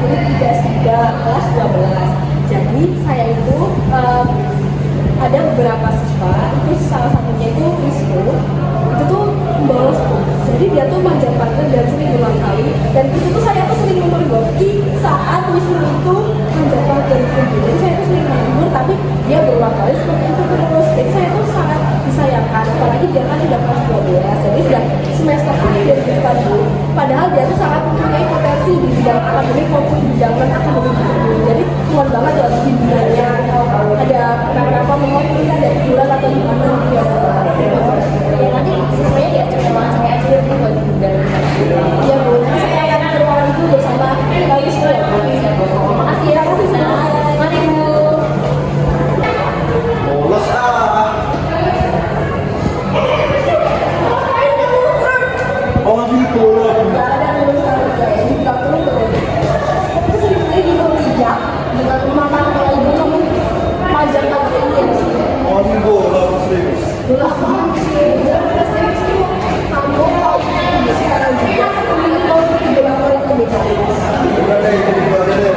murid 3 kelas 12. Jadi saya itu ada beberapa siswa, itu salah satunya itu Wisnu, itu tuh bolos tuh. Jadi dia tuh manjat pagar dan sering berulang kali. Dan itu tuh saya tuh sering mempergoki saat Wisnu itu manjat pagar itu. Jadi saya tuh sering menegur, tapi dia berulang kali seperti itu terus. Jadi saya tuh sangat disayangkan, apalagi dia kan sudah kelas 12, jadi sudah semester akhir gitu kan Bu. Padahal dia tuh sangat mempunyai potensi di bidang akademik maupun di bidang non akademik gitu. Jadi mohon banget ya bimbingannya, ada kenapa mohon kita ada bulan atau gimana gitu ya. Ya nanti semuanya diajak sama saya aja ya Bu buat bimbingan. Iya Bu, nanti saya akan ke ruangan itu bersama Wisnu ya Bu. Makasih ya, makasih semua. Mari Bu. Bolos oh lagi bolos. Nggak ada lulus lagi, ini nggak perlu lulus. Itu sering lagi berpijak dengan mama kalau ibu kamu majar pakai ini ya sih. Oh lagi bolos serius. Bolos banget sih. Jangan serius itu kamu kalau sekarang juga mau pergi berapa itu bicara. Udah deh, udah deh.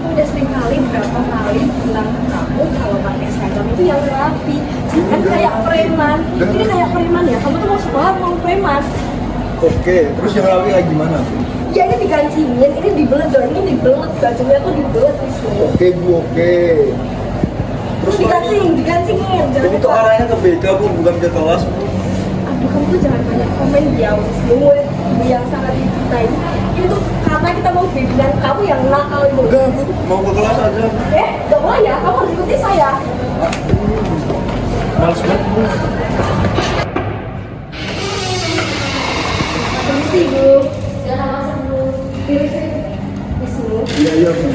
Udah sering kali berapa kali bilang ke kamu kalau pakai seragam itu yang rapi, jangan kayak preman. Ini kayak preman ya, kamu tuh mau sekolah mau preman. Oke, terus yang rapi kayak gimana? Ya ini digancingin, ini dibelet dong, ini dibelet, bajunya tuh dibelet Wisnu. Oke Bu, oke. Terus digancingin, jangan ini tuh arahnya ke BK Bu, bukan ke kelas Bu. Aduh, kamu tuh jangan banyak komen ya Wisnu, ibu yang sangat dicintai. Ini tuh karena kita mau bimbingan kamu yang nakal ibu. Enggak Bu, mau ke kelas aja. Gak boleh ya, kamu harus ikuti saya. Males banget Bu. Permisi Bu. Silakan masuk Bu. Wisnu. Iya Bu.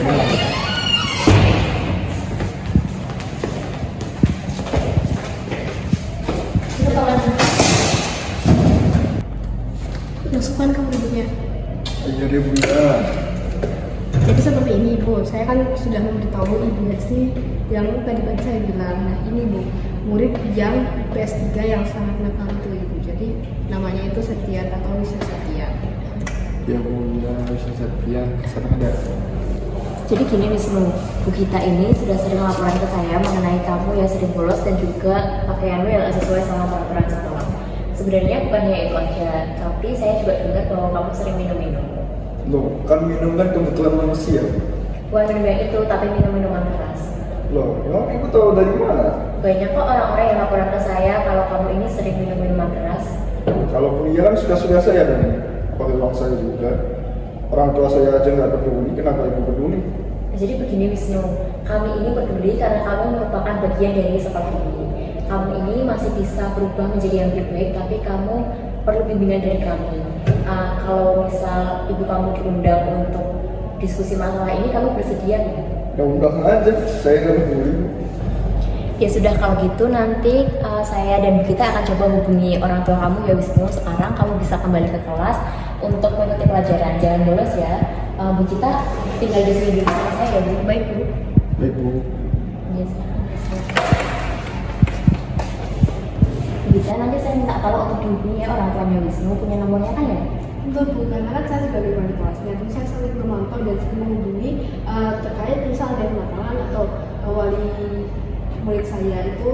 Masukkan kamu duduknya. Iya deh Bu ya. Jadi seperti ini Bu, saya kan sudah memberitahu Ibu Hesti yang tadi saya bilang. Nah ini Bu, murid yang PS3 yang sangat nakal itu Ibu. Jadi namanya itu Septian atau Wisnu Septian. Ya Bu, ya bisa setia. Sana ada. Jadi gini Wisnu, Bu Gita ini sudah sering laporan ke saya mengenai kamu yang sering bolos dan juga pakaianmu yang tidak sesuai sama peraturan sekolah. Sebenarnya bukan hanya itu aja, tapi saya juga dengar bahwa kamu sering minum-minum. Loh, kan minum kan kebutuhan manusia. Bukan minum yang itu, tapi minum-minuman keras. Loh, emang Ibu tahu dari mana? Banyak kok orang-orang yang laporan ke saya kalau kamu ini sering minum minuman keras. Kalaupun iya kan sudah saya dan pakai uang saya juga. Orang tua saya aja nggak peduli, kenapa Ibu peduli? Jadi begini Wisnu, kami ini peduli karena kamu merupakan bagian dari sekolah ini. Kamu ini masih bisa berubah menjadi yang lebih baik, tapi kamu perlu bimbingan dari kami. Kalau misal ibu kamu diundang untuk diskusi masalah ini, kamu bersedia nggak? Ya undang aja, saya nggak peduli. Ya sudah kalau gitu nanti saya dan kita akan coba hubungi orang tua kamu ya Wisnu. Sekarang kamu bisa kembali ke kelas untuk mengikuti pelajaran. Jangan bolos ya. Bu kita tinggal di sini dulu sama saya ya Bu. Baik Bu. Baik Bu. Yes. Bisa nanti saya minta kalau untuk dihubungi ya orang tuanya Wisnu, punya nomornya kan ya? Untuk Bu, karena kan saya sebagai wali kelasnya, terus saya sering memantau dan sering menghubungi terkait misal ada masalah atau wali murid saya itu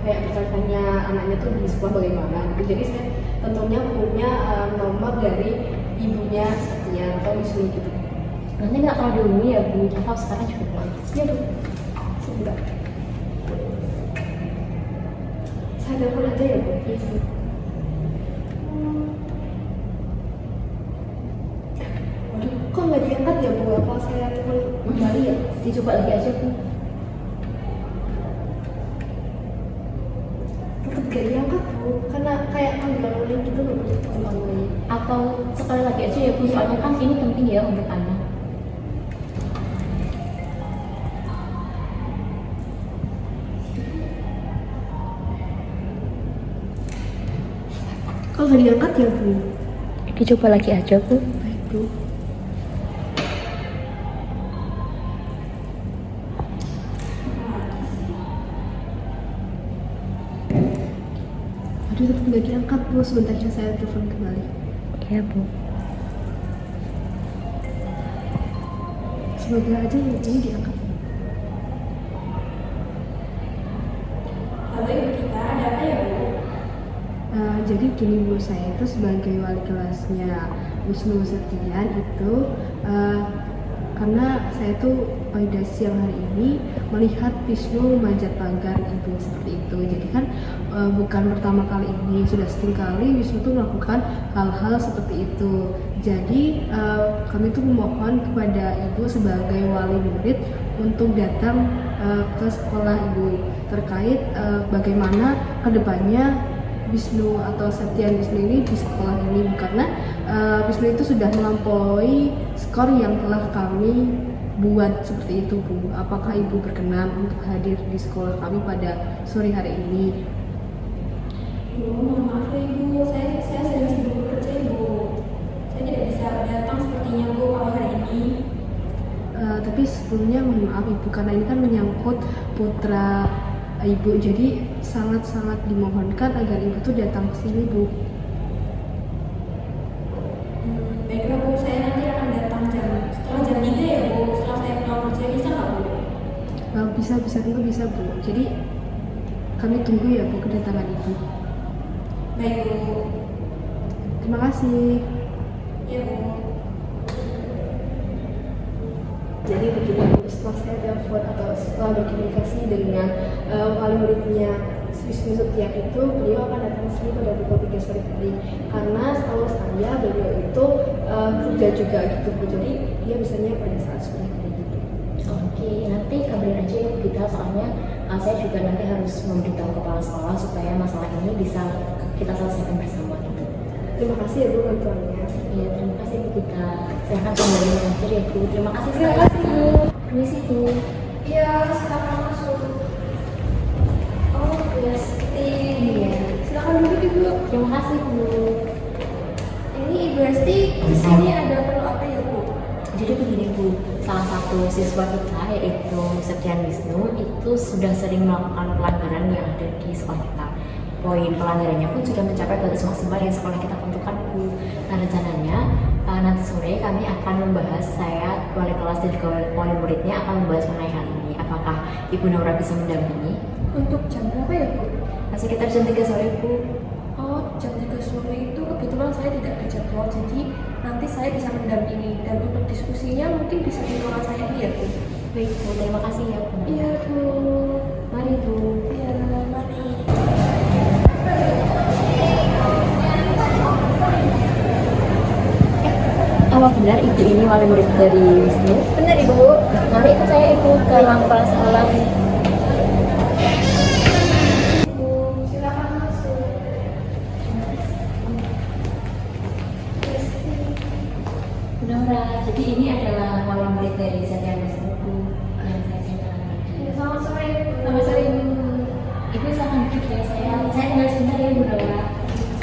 kayak bertanya anaknya tuh di sekolah bagaimana gitu. Jadi saya tentunya punya nomor dari ibunya Setia atau Wisnu gitu. Nanti nggak kalau dihubungi ya Bu, atau sekarang juga boleh. Iya Bu, sebentar. Saya telepon aja ya Bu. Iya Bu. Waduh, kok nggak diangkat ya Bu? Apa saya telepon kembali ya? Dicoba lagi aja Bu. Tetap gak diangkat Bu, karena kayak panggilan online gitu loh Bu, telepon. Atau sekali lagi aja ya Bu, soalnya kan ini penting ya untuk anak. Kalau nggak diangkat ya Bu. Dicoba lagi aja Bu. Baik Bu. Aduh, tetap nggak diangkat Bu. Sebentar aja saya telepon kembali. Ya Bu. Semoga aja ini diangkat. Halo Ibu kita, ada apa ya Bu? Jadi gini Bu, saya itu sebagai wali kelasnya Wisnu Septian itu karena saya tuh pada siang hari ini melihat Wisnu manjat pagar ibu seperti itu. Jadi kan bukan pertama kali ini, sudah sering kali Wisnu tuh melakukan hal-hal seperti itu. Jadi kami tuh memohon kepada ibu sebagai wali murid untuk datang ke sekolah ibu terkait bagaimana kedepannya Wisnu atau Septian Wisnu ini di sekolah ini, karena Wisnu itu sudah melampaui skor yang telah kami buat seperti itu Bu. Apakah Ibu berkenan untuk hadir di sekolah kami pada sore hari ini? Bu, mohon maaf ya Ibu, saya sedang sibuk bekerja Ibu. Saya tidak bisa datang sepertinya Bu kalau hari ini. Tapi sebelumnya mohon maaf Ibu, karena ini kan menyangkut putra Ibu, jadi sangat-sangat dimohonkan agar Ibu tuh datang ke sini Bu. Baiklah Bu, saya nanti akan datang setelah jam 3 ya Bu, setelah saya pulang kerja, bisa nggak Bu? Bisa tentu bisa Bu. Jadi kami tunggu ya Bu kedatangan Ibu. Baik Bu. Terima kasih. Iya Bu. Jadi begini Bu, setelah saya telepon atau setelah berkomunikasi dengan wali muridnya Wisnu Septian itu, beliau akan datang sini pada pukul 3 sore tadi. Karena setahu saya beliau itu kerja juga gitu Bu, jadi dia bisanya pada saat sore hari gitu. Oke, nanti kabarin aja ya kita, soalnya saya juga nanti harus memberitahu kepala sekolah supaya masalah ini bisa kita selesaikan bersama gitu. Terima kasih ya Bu bantuannya. Iya, terima kasih Bu kita. Saya akan kembali mengajar ya Bu. Terima kasih Terima sekali. kasih Bu. Permisi Bu. Iya, silakan masuk. Oh, Bu Esti. Iya. Silakan duduk Ibu. Terima kasih Bu. Ini Ibu Esti di sini ada perlu apa ya Bu? Jadi begini Bu, salah satu siswa kita yaitu Septian Wisnu itu sudah sering melakukan pelanggaran yang ada di sekolah kita. Poin pelanggarannya pun sudah mencapai batas maksimal yang sekolah kita tentukan Bu. Nah rencananya nanti sore kami akan membahas, saya wali kelas dan juga wali muridnya akan membahas mengenai hal ini. Apakah Ibu Naura bisa mendampingi? Untuk jam berapa ya Bu? Sekitar jam 3 sore Bu. Oh, jam 3 sore itu kebetulan saya tidak ada jadwal, jadi nanti saya bisa mendampingi, dan untuk diskusinya mungkin bisa di ruangan saya ini ya Bu. Baik Bu, terima kasih ya Bu. Iya Bu. Mari Bu. Iya, mari. Apa benar Ibu ini wali murid dari Wisnu? Benar Ibu. Mari ikut saya Ibu ke ruang kepala sekolah. Ibu, silakan masuk. Bu Naura, jadi ini adalah wali murid dari Septian Wisnu Bu yang saya ceritakan tadi. Ya, selamat sore Bu. Selamat sore Bu. Ibu silahkan duduk ya, saya tinggal sebentar ya Bu Naura.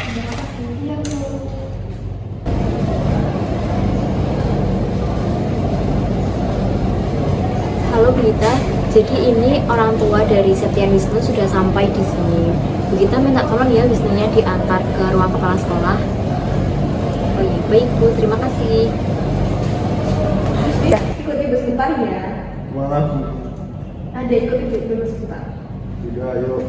Terima kasih. Iya Bu. Halo Brita, jadi ini orang tua dari Septian Wisnu sudah sampai di sini. Bu Gita minta tolong ya Wisnunya diantar ke ruang kepala sekolah. Oh iya, baik Bu, terima kasih. Ya, ikut Ibu sebentar ya. Kemana Bu? Ada ikut Ibu dulu sebentar. Tidak, ayo.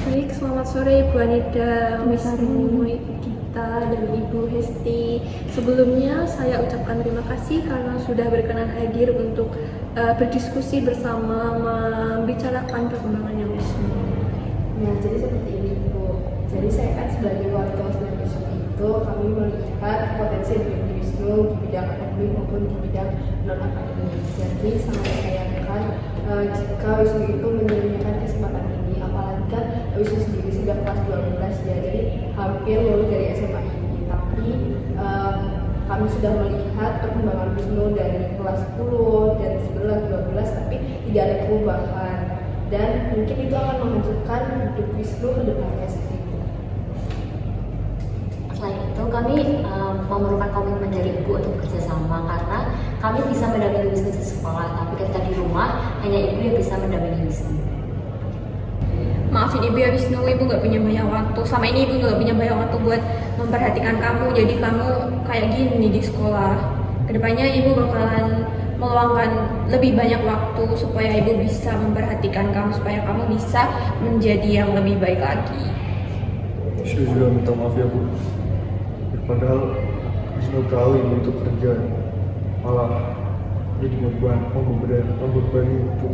Baik, selamat sore Ibu Anida, Selamat Wisnu, sore. Ibu Gita, dan Ibu Hesti. Sebelumnya saya ucapkan terima kasih karena sudah berkenan hadir untuk berdiskusi bersama, membicarakan perkembangannya Wisnu. Nah, jadi seperti ini Bu. Jadi saya kan sebagai wali kelas dari Wisnu itu, kami melihat potensi yang dimiliki Wisnu di bidang akademik maupun di bidang non akademik. Jadi sangat disayangkan jika Wisnu itu menyia-nyiakan kesempatan ini, apalagi kan Wisnu sendiri sudah kelas 12 ya, jadi hampir lulus dari SMA ini. Tapi kami sudah melihat perkembangan Wisnu dari kelas 10 dan 11, 12, tapi tidak ada perubahan. Dan mungkin itu akan menghancurkan hidup Wisnu ke depannya seperti itu. Selain itu kami memerlukan komitmen dari Ibu untuk bekerjasama, karena kami bisa mendampingi Wisnu di sekolah, tapi ketika di rumah hanya Ibu yang bisa mendampingi Wisnu. maafin ibu ya Wisnu, ibu nggak punya banyak waktu. Sama ini ibu nggak punya banyak waktu buat memperhatikan kamu, jadi kamu kayak gini di sekolah. Kedepannya ibu bakalan meluangkan lebih banyak waktu supaya ibu bisa memperhatikan kamu, supaya kamu bisa menjadi yang lebih baik lagi. Saya juga minta maaf ya Bu. Padahal Wisnu tahu ibu itu kerja, malah jadi membebani ibu.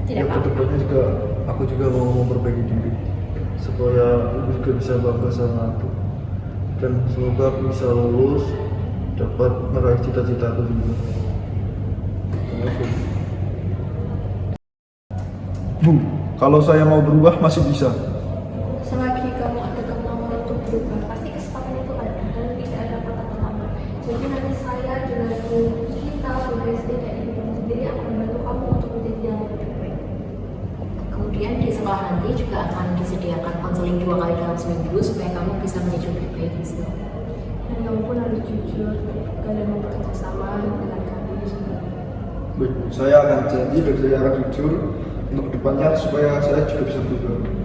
Tidak Ya, apa-apa. kedepannya juga aku juga mau memperbaiki diri supaya ibu juga bisa bangga sama aku, dan semoga aku bisa lulus dapat meraih cita-cita aku juga. Terima kasih. Bu, kalau saya mau berubah masih bisa. Selagi kamu ada kemauan untuk berubah, pasti kesempatan itu ada dan tidak ada kata terlambat. Jadi nanti saya dengan kita sebagai dan ibu kamu sendiri akan membantu kamu untuk menjadi yang lebih baik. Kemudian di sekolah nanti juga akan disediakan konseling 2 kali dalam seminggu supaya kamu bisa menjadi lebih baik Wisnu. Dan kamu pun harus jujur dan mau bekerja sama dengan kami semua. Baik, saya akan janji dan saya akan jujur untuk kedepannya supaya saya juga bisa berubah.